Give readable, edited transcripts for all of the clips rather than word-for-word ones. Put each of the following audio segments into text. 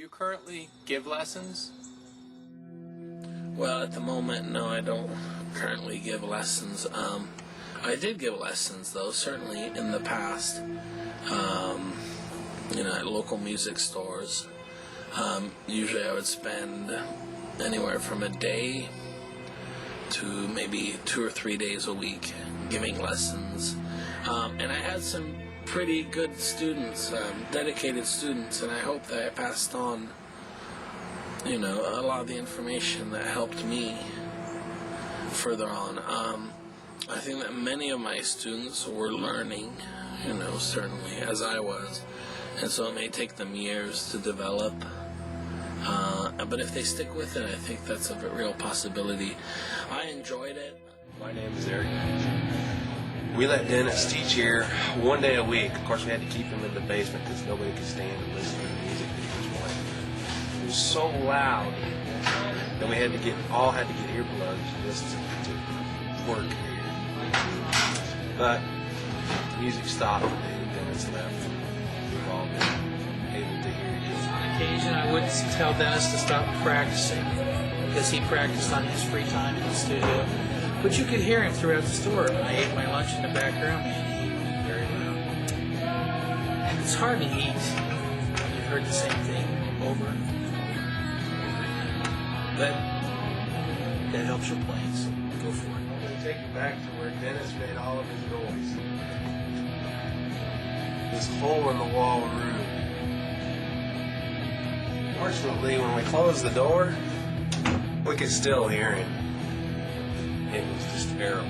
you currently give lessons? Well, at the moment, no, I don't currently give lessons. I did give lessons, though, certainly in the past, at local music stores. Usually I would spend anywhere from a day to maybe 2 or 3 days a week giving lessons. And I had some pretty good students, dedicated students, and I hope that I passed on, a lot of the information that helped me further on. I think that many of my students were learning, certainly, as I was, and so it may take them years to develop. But if they stick with it, I think that's a real possibility. I enjoyed it. My name is Eric. We let Denis teach here one day a week. Of course, we had to keep him in the basement because nobody could stand and listen to the music that he was playing. It was so loud that we had to get earplugs just to work here. But the music stopped the day Denis left. We've all been able to hear it. On occasion, I would tell Denis to stop practicing because he practiced on his free time in the studio. But you could hear him throughout the store. When I ate my lunch in the back room, and he was very loud. It's hard to eat. You've heard the same thing over and over. But that helps your playing, so go for it. I'm going to take you back to where Denis made all of his noise. This hole in the wall room. Fortunately, when we closed the door, we could still hear him. It was just terrible.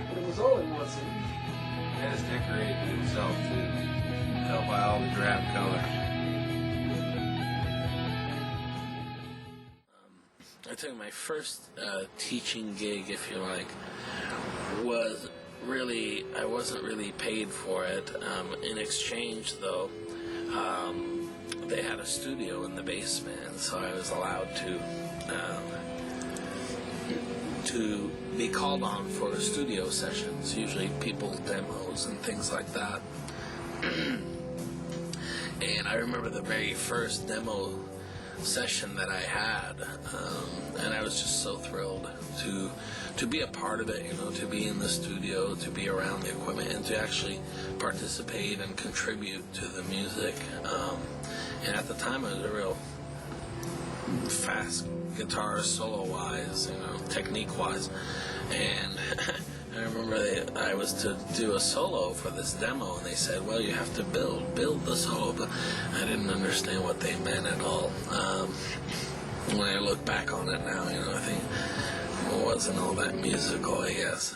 But it was only once a week. Denis decorated it himself too. Helped by all the drab colors. I think my first teaching gig, if you like, was really, I wasn't really paid for it. In exchange, though, they had a studio in the basement, and so I was allowed to be called on for studio sessions, usually people's demos and things like that. And I remember the very first demo session that I had, and I was just so thrilled to be a part of it, to be in the studio, to be around the equipment, and to actually participate and contribute to the music. And at the time, I was a real fast guitar solo-wise, technique-wise, and I remember I was to do a solo for this demo, and they said, well, you have to build the solo, but I didn't understand what they meant at all. When I look back on it now, I think it wasn't all that musical, I guess.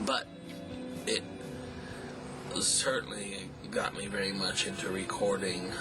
But it certainly got me very much into recording.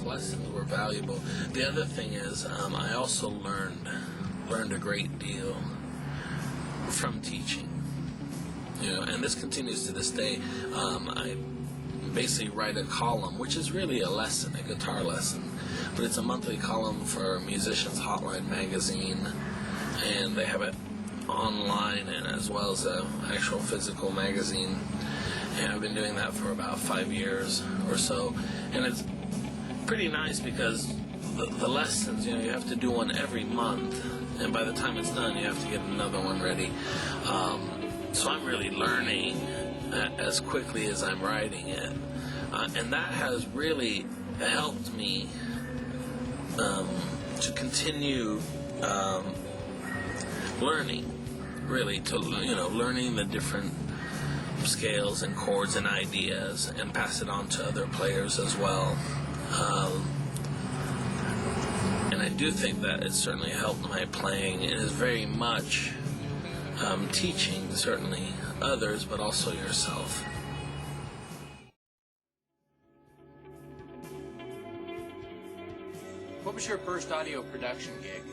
Lessons were valuable. The other thing is, I also learned a great deal from teaching. And this continues to this day. I basically write a column, which is really a lesson, a guitar lesson, but it's a monthly column for Musicians Hotline magazine, and they have it online and as well as an actual physical magazine. And I've been doing that for about 5 years or so, and it's pretty nice because the lessons, you have to do one every month, and by the time it's done, you have to get another one ready. So I'm really learning as quickly as I'm writing it, and that has really helped me to continue learning, really, to learning the different scales and chords and ideas, and pass it on to other players as well. And I do think that it's certainly helped my playing. It is very much teaching, certainly others, but also yourself. What was your first audio production gig?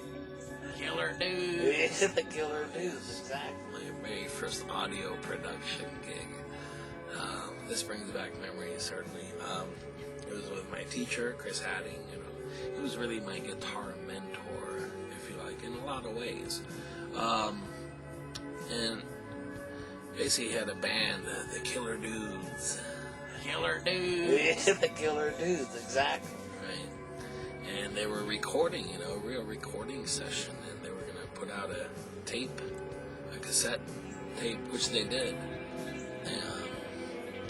Killer Dudes. The Killer Dudes, exactly. My very first audio production gig. This brings back memories, certainly. It was with my teacher, Chris Hadding. He was really my guitar mentor, if you like, in a lot of ways. And basically he had a band, the Killer Dudes. Killer Dudes. The Killer Dudes, exactly. Right. And they were recording, a real recording session, and they were going to put out a tape, a cassette tape, which they did.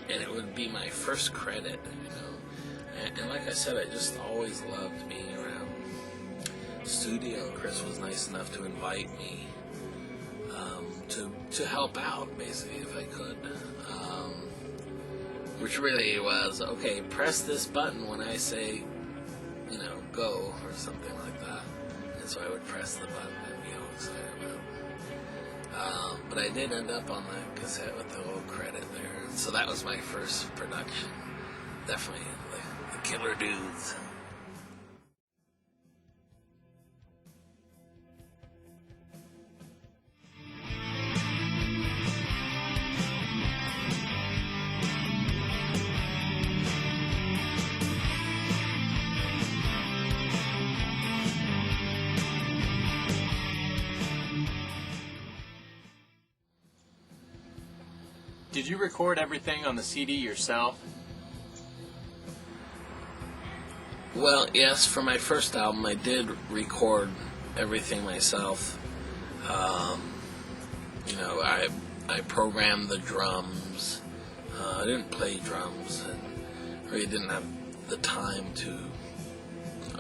And it would be my first credit, And like I said, I just always loved being around studio. Chris was nice enough to invite me to help out, basically, if I could. Which really was, okay, press this button when I say, go, or something like that. And so I would press the button and be all excited about it. But I did end up on the cassette with the little credit there. So that was my first production. Definitely the Killer Dudes. Did you record everything on the CD yourself? Well, yes, for my first album, I did record everything myself. I programmed the drums. I didn't play drums, and really didn't have the time to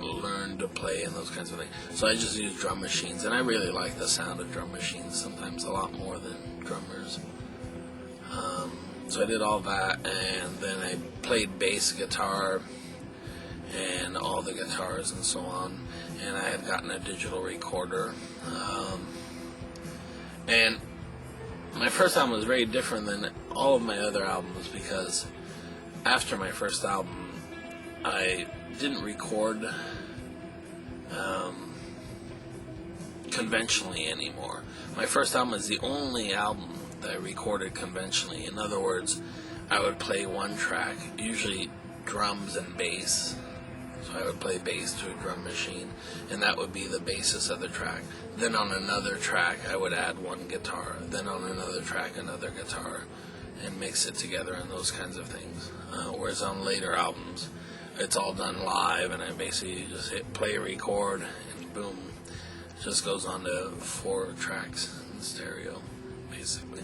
learn to play and those kinds of things. So I just used drum machines, and I really like the sound of drum machines, sometimes a lot more than drummers. So I did all that, and then I played bass guitar and all the guitars and so on, and I had gotten a digital recorder. And my first album was very different than all of my other albums, because after my first album, I didn't record conventionally anymore. My first album is the only album that I recorded conventionally. In other words, I would play one track, usually drums and bass. So I would play bass to a drum machine, and that would be the basis of the track. Then on another track, I would add one guitar. Then on another track, another guitar, and mix it together and those kinds of things. Whereas on later albums, it's all done live, and I basically just hit play, record, and boom. It just goes on to 4 tracks in stereo, basically.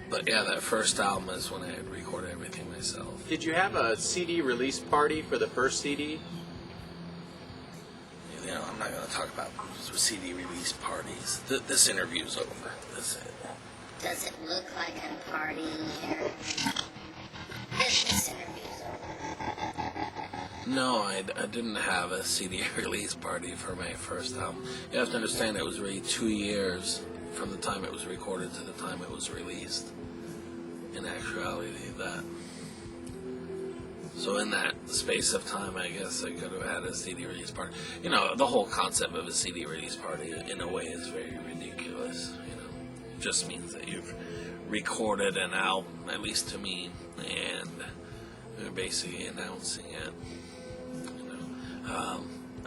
But yeah, that first album is when I had recorded everything myself. Did you have a CD release party for the first CD? I'm not going to talk about CD release parties. This interview's over. That's it. Does it look like a party here? This interview's over. No, I didn't have a CD release party for my first album. You have to understand, it was really 2 years from the time it was recorded to the time it was released. In actuality, that. So in that space of time, I guess I could have had a CD release party. The whole concept of a CD release party, in a way, is very ridiculous. ridiculous. Just means that you've recorded an album, at least to me, and they're basically announcing it.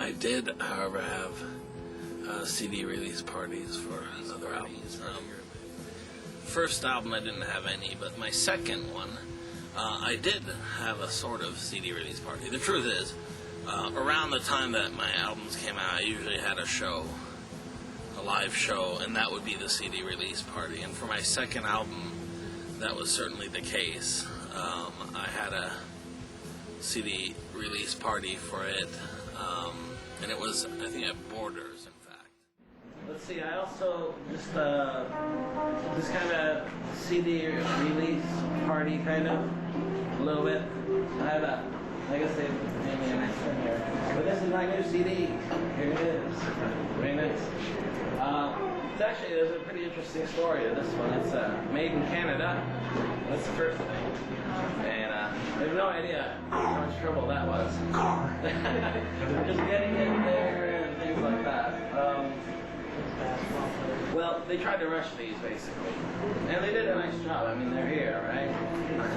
I did, however, have CD release parties for other albums. First album I didn't have any, but my second one, I did have a sort of CD release party. The truth is, around the time that my albums came out, I usually had a live show, and that would be the CD release party. And for my second album, that was certainly the case. I had a CD release party for it, and it was, I think, at Borders, in fact. Let's see, I also just kind of CD release party, kind of, a little bit. I guess they made me a nice thing here. But this is my new CD. Here it is. Very nice. There's a pretty interesting story to this one. It's made in Canada. That's the first thing. And I have no idea how much trouble that was. Just getting it there and things like that. Well, they tried to rush these, basically. And they did a nice job. I mean, they're here, right?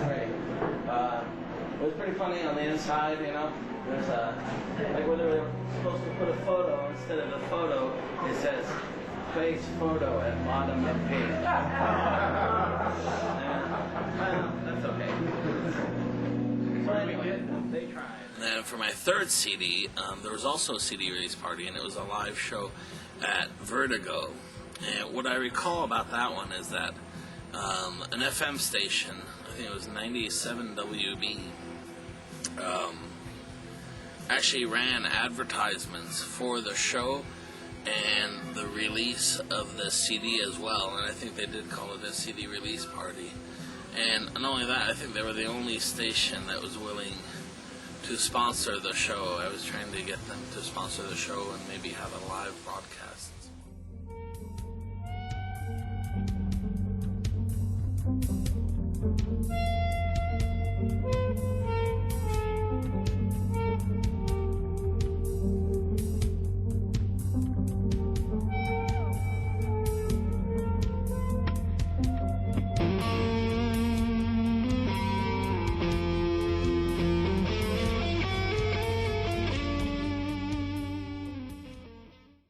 Great. It was pretty funny on the inside, There's like where they were supposed to put a photo, instead of the photo, it says, face photo at bottom of page. Well, that's okay. So anyway, they tried. And for my third CD, there was also a CD release party, and it was a live show at Vertigo. And what I recall about that one is that an FM station, I think it was 97 WB, actually ran advertisements for the show and the release of the CD as well, and I think they did call it a CD release party. And not only that, I think they were the only station that was willing to sponsor the show. I was trying to get them to sponsor the show and maybe have a live broadcast.